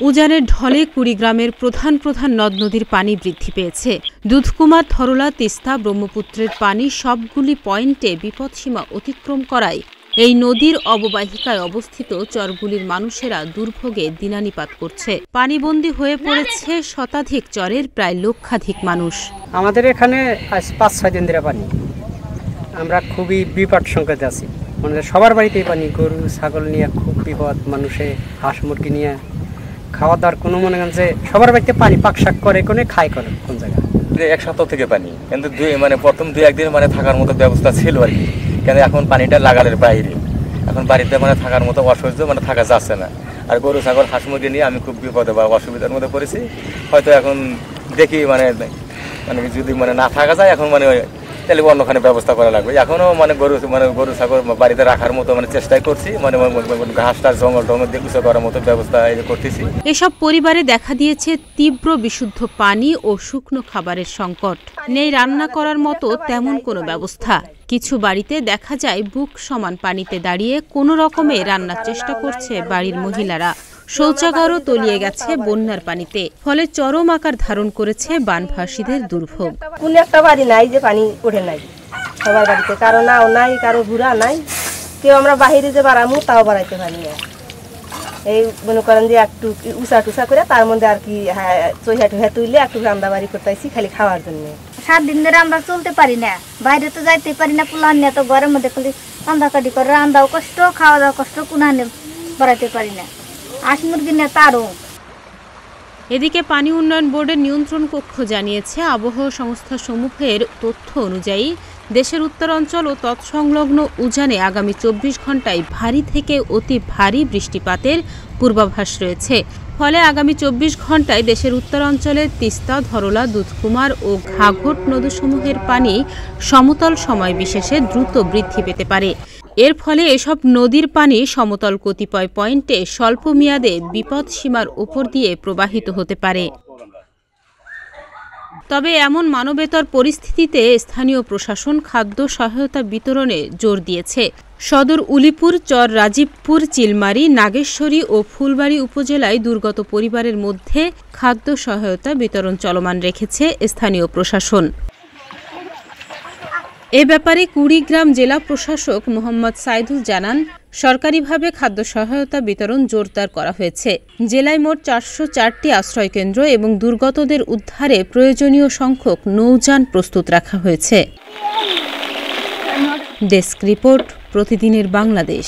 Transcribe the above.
উজানের ঢলে কুড়িগ্রামের প্রধান প্রধান নদ নদীর পানি বৃদ্ধি পেয়েছে। দুধকুমার, ধরলা, তিস্তা, ব্রহ্মপুত্রের পানি সবগুলি পয়েন্টে বিপদসীমা অতিক্রম করায় এই নদীর অববাহিকায় অবস্থিত চরগুলির মানুষেরা দুর্ভোগে দিনানিপাত করছে। পানিবন্দী হয়ে পড়েছে শতাধিক চরের প্রায় লক্ষাধিক মানুষ। আমাদের এখানে আজ 5-6 দিন ধরে পানি, আমরা খুবই বিপদ সংকেতে আছি। মানে সবার বাড়িতেই পানি, গরু ছাগল নিয়ে খুব বিপদ, মানুষে হাঁস মুরগি নিয়ে খাওয়া দাওয়ার কোনো মনে করেন যে সবার বাড়িতে পানি পাক শাক করে কোনে খায় করে কোন জায়গায়। এক সপ্তাহ থেকে পানি, কিন্তু প্রথম 2-1 দিন থাকার মতো ব্যবস্থা ছিল আর কি, কিন্তু এখন পানিটা লাগালের বাইরে, এখন বাড়িতে থাকার মতো অসহ্য থাকা যাচ্ছে না। আর গরু ছাগল হাঁস মুরগি নিয়ে আমি খুব বিপদে বা অসুবিধার মধ্যে পড়েছি। হয়তো এখন দেখি যদি না থাকা যায়, এখন তাহলে অন্যখানে ব্যবস্থা করা লাগবে। এখনো গরু ছাগল বাড়িতে রাখার মতো চেষ্টাই করছি, ঘাসটা জঙ্গল টঙ্গল দিয়ে উঁচু করার মতো ব্যবস্থা করতেছি। এসব পরিবারে দেখা দিয়েছে তীব্র বিশুদ্ধ পানি ও শুকনো খাবারের সংকট। নেই রান্না করার মতো তেমন কোনো ব্যবস্থা। কিছু বাড়িতে দেখা যায় বুক সমান পানিতে দাঁড়িয়ে কোনো রকমে রান্নার চেষ্টা করছে বাড়ির মহিলারা। শৌচাগারও তলিয়ে গেছে বন্যার পানিতে, ফলে চরম আকার ধারণ করেছে বানভাসীদের দুর্ভোগ। কোন একটা বাড়ি নাই যে পানি ওঠে নাই, সবার বাড়িতে কারো নাও নাই, কারো ঘুরা নাই, কেউ আমরা বাহিরে যে বাড়ামু তাও বাড়াইতে পারি না। এই মনে করেন যে একটু উঁচা টুসা করে তার মধ্যে আর কি চইহা টুহা তুললে একটু রান্না বাড়ি করতেছি খালি খাওয়ার জন্য। 7 দিন ধরে আমরা চলতে পারি না, বাইরে তো যাইতে পারি না, পুলান নিয়ে তো ঘরের মধ্যে খালি রান্দাকাটি করে, রান্দাও কষ্ট, খাওয়া দাওয়া কষ্ট, কুনানে বাড়াইতে পারি না, হাঁস মুরগি নিয়ে তারও। এদিকে পানি উন্নয়ন বোর্ডের নিয়ন্ত্রণ কক্ষ জানিয়েছে, আবহাওয়া সংস্থা সমূহের তথ্য অনুযায়ী দেশের উত্তরাঞ্চল ও তৎসংলগ্ন উজানে আগামী 24 ঘন্টায় ভারী থেকে অতি ভারী বৃষ্টিপাতের পূর্বাভাস রয়েছে। ফলে আগামী 24 ঘন্টায় দেশের উত্তরাঞ্চলের তিস্তা, ধরলা, দুধকুমার ও ঘাঘট নদীসমূহের পানি সমতল সময় বিশেষে দ্রুত বৃদ্ধি পেতে পারে। এর ফলে এসব নদীর পানি সমতল কতিপয় পয়েন্টে স্বল্প মেয়াদে বিপদ সীমার উপর দিয়ে প্রবাহিত হতে পারে। তবে এমন মানবেতর পরিস্থিতিতে স্থানীয় প্রশাসন খাদ্য সহায়তা বিতরণে জোর দিয়েছে। সদর উলিপুর, চর রাজীবপুর, চিলমারী, নাগেশ্বরী ও ফুলবাড়ী উপজেলায় দুর্গত পরিবারের মধ্যে খাদ্য সহায়তা বিতরণ চলমান রেখেছে স্থানীয় প্রশাসন। এ ব্যাপারে কুড়িগ্রাম জেলা প্রশাসক মোহাম্মদ সাইদুল জানান, সরকারিভাবে খাদ্য সহায়তা বিতরণ জোরদার করা হয়েছে। জেলায় মোট 404টি আশ্রয়কেন্দ্র এবং দুর্গতদের উদ্ধারে প্রয়োজনীয় সংখ্যক নৌযান প্রস্তুত রাখা হয়েছে। ডেস্ক রিপোর্ট, প্রতিদিনের বাংলাদেশ।